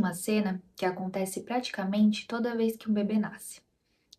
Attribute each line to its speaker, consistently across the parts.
Speaker 1: uma cena que acontece praticamente toda vez que um bebê nasce.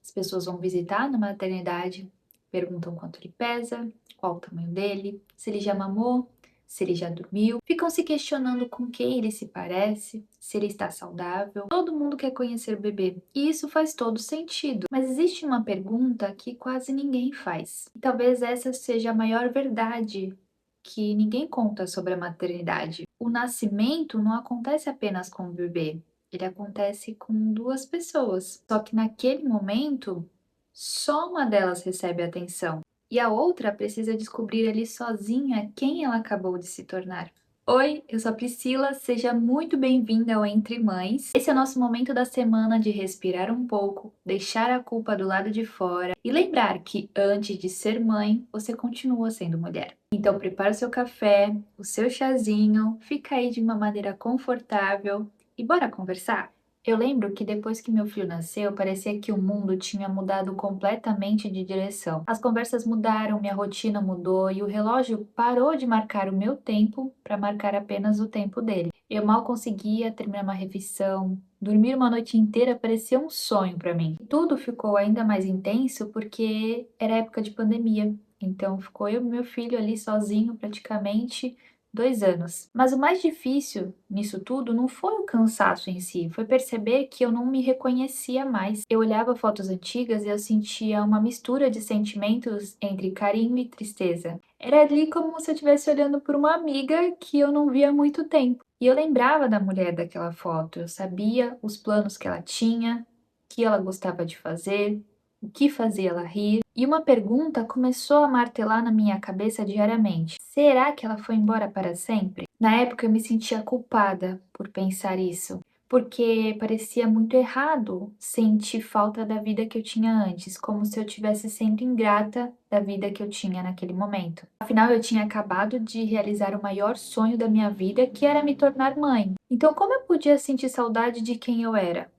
Speaker 1: As pessoas vão visitar na maternidade, perguntam quanto ele pesa, qual o tamanho dele, se ele já mamou, se ele já dormiu, ficam se questionando com quem ele se parece, se ele está saudável. Todo mundo quer conhecer o bebê e isso faz todo sentido. Mas existe uma pergunta que quase ninguém faz. E talvez essa seja a maior verdade que ninguém conta sobre a maternidade. O nascimento não acontece apenas com o bebê, ele acontece com duas pessoas. Só que naquele momento, só uma delas recebe atenção e a outra precisa descobrir ali sozinha quem ela acabou de se tornar. Oi, eu sou a Priscila, seja muito bem-vinda ao Entre Mães. Esse é o nosso momento da semana de respirar um pouco, deixar a culpa do lado de fora e lembrar que antes de ser mãe, você continua sendo mulher. Então prepara o seu café, o seu chazinho, fica aí de uma maneira confortável e bora conversar? Eu lembro que depois que meu filho nasceu, parecia que o mundo tinha mudado completamente de direção. As conversas mudaram, minha rotina mudou e o relógio parou de marcar o meu tempo para marcar apenas o tempo dele. Eu mal conseguia terminar uma refeição, dormir uma noite inteira parecia um sonho para mim. Tudo ficou ainda mais intenso porque era época de pandemia. Então ficou eu e meu filho ali sozinho praticamente 2 anos. Mas o mais difícil nisso tudo não foi o cansaço em si, foi perceber que eu não me reconhecia mais. Eu olhava fotos antigas e eu sentia uma mistura de sentimentos entre carinho e tristeza. Era ali como se eu estivesse olhando por uma amiga que eu não via há muito tempo. E eu lembrava da mulher daquela foto, eu sabia os planos que ela tinha, o que ela gostava de fazer, o que fazia ela rir. E uma pergunta começou a martelar na minha cabeça diariamente: será que ela foi embora para sempre? Na época eu me sentia culpada por pensar isso, porque parecia muito errado sentir falta da vida que eu tinha antes, como se eu tivesse sendo ingrata da vida que eu tinha naquele momento. Afinal, eu tinha acabado de realizar o maior sonho da minha vida, que era me tornar mãe. Então, como eu podia sentir saudade de quem eu era?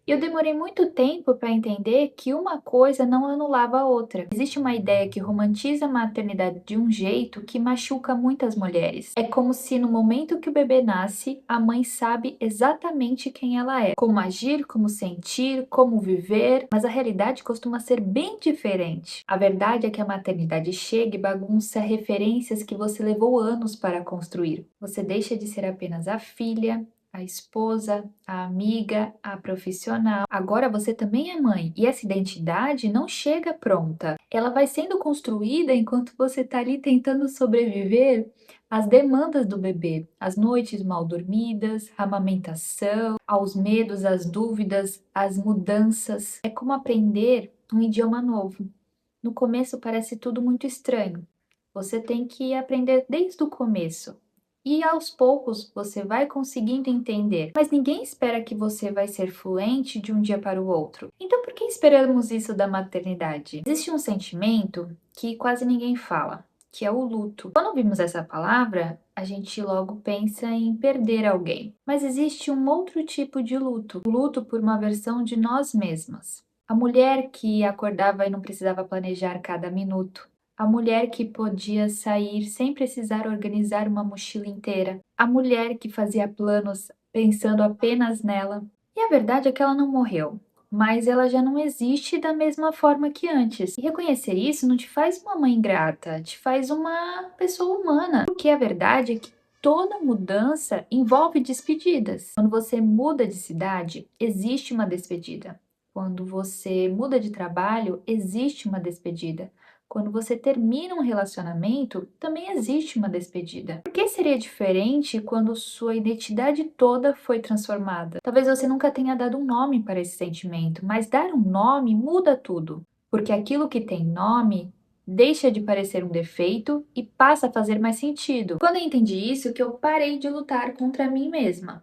Speaker 1: E eu demorei muito tempo para entender que uma coisa não anulava a outra. Existe uma ideia que romantiza a maternidade de um jeito que machuca muitas mulheres. É como se no momento que o bebê nasce, a mãe sabe exatamente quem ela é, como agir, como sentir, como viver, mas a realidade costuma ser bem diferente. A verdade é que a maternidade chega e bagunça referências que você levou anos para construir. Você deixa de ser apenas a filha, a esposa, a amiga, a profissional. Agora você também é mãe e essa identidade não chega pronta. Ela vai sendo construída enquanto você está ali tentando sobreviver às demandas do bebê, às noites mal dormidas, à amamentação, aos medos, às dúvidas, às mudanças. É como aprender um idioma novo. No começo parece tudo muito estranho. Você tem que aprender desde o começo. E aos poucos você vai conseguindo entender, mas ninguém espera que você vai ser fluente de um dia para o outro. Então por que esperamos isso da maternidade? Existe um sentimento que quase ninguém fala, que é o luto. Quando ouvimos essa palavra, a gente logo pensa em perder alguém. Mas existe um outro tipo de luto, o luto por uma versão de nós mesmas. A mulher que acordava e não precisava planejar cada minuto. A mulher que podia sair sem precisar organizar uma mochila inteira. A mulher que fazia planos pensando apenas nela. E a verdade é que ela não morreu, mas ela já não existe da mesma forma que antes. E reconhecer isso não te faz uma mãe ingrata, te faz uma pessoa humana. Porque a verdade é que toda mudança envolve despedidas. Quando você muda de cidade, existe uma despedida. Quando você muda de trabalho, existe uma despedida. Quando você termina um relacionamento, também existe uma despedida. Por que seria diferente quando sua identidade toda foi transformada? Talvez você nunca tenha dado um nome para esse sentimento, mas dar um nome muda tudo. Porque aquilo que tem nome deixa de parecer um defeito e passa a fazer mais sentido. Quando eu entendi isso, que eu parei de lutar contra mim mesma.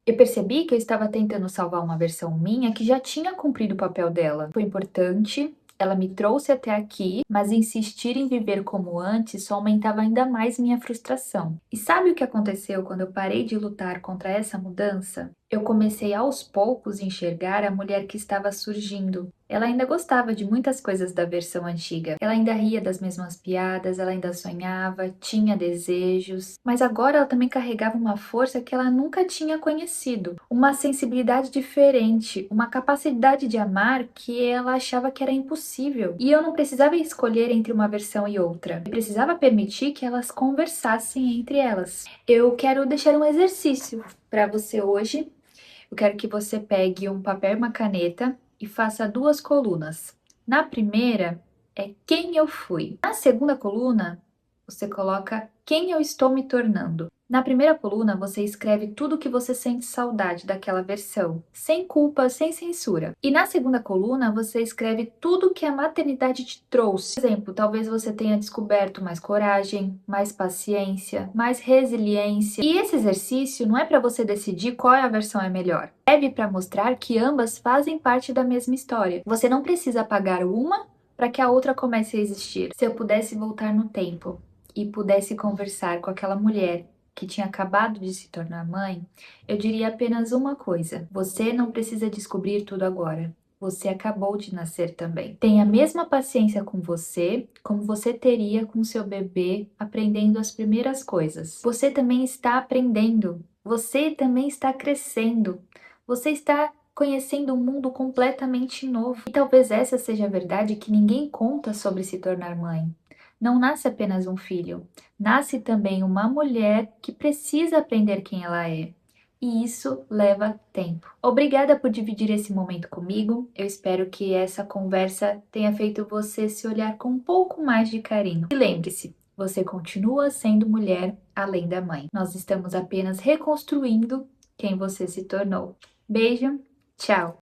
Speaker 1: Eu percebi que eu estava tentando salvar uma versão minha que já tinha cumprido o papel dela. Foi importante, ela me trouxe até aqui, mas insistir em viver como antes só aumentava ainda mais minha frustração. E sabe o que aconteceu quando eu parei de lutar contra essa mudança? Eu comecei aos poucos enxergar a mulher que estava surgindo. Ela ainda gostava de muitas coisas da versão antiga. Ela ainda ria das mesmas piadas, ela ainda sonhava, tinha desejos, mas agora ela também carregava uma força que ela nunca tinha conhecido, uma sensibilidade diferente, uma capacidade de amar que ela achava que era impossível. E eu não precisava escolher entre uma versão e outra. Eu precisava permitir que elas conversassem entre elas. Eu quero deixar um exercício para você hoje. Eu quero que você pegue um papel e uma caneta e faça duas colunas. Na primeira é quem eu fui. Na segunda coluna, você coloca quem eu estou me tornando. Na primeira coluna, você escreve tudo que você sente saudade daquela versão, sem culpa, sem censura. E na segunda coluna, você escreve tudo que a maternidade te trouxe. Por exemplo, talvez você tenha descoberto mais coragem, mais paciência, mais resiliência. E esse exercício não é para você decidir qual é a versão é melhor. Serve para mostrar que ambas fazem parte da mesma história. Você não precisa apagar uma para que a outra comece a existir. Se eu pudesse voltar no tempo e pudesse conversar com aquela mulher que tinha acabado de se tornar mãe, eu diria apenas uma coisa: você não precisa descobrir tudo agora. Você acabou de nascer também. Tenha a mesma paciência com você como você teria com seu bebê aprendendo as primeiras coisas. Você também está aprendendo. Você também está crescendo. Você está conhecendo um mundo completamente novo. E talvez essa seja a verdade que ninguém conta sobre se tornar mãe. Não nasce apenas um filho, nasce também uma mulher que precisa aprender quem ela é. E isso leva tempo. Obrigada por dividir esse momento comigo. Eu espero que essa conversa tenha feito você se olhar com um pouco mais de carinho. E lembre-se, você continua sendo mulher além da mãe. Nós estamos apenas reconstruindo quem você se tornou. Beijo, tchau!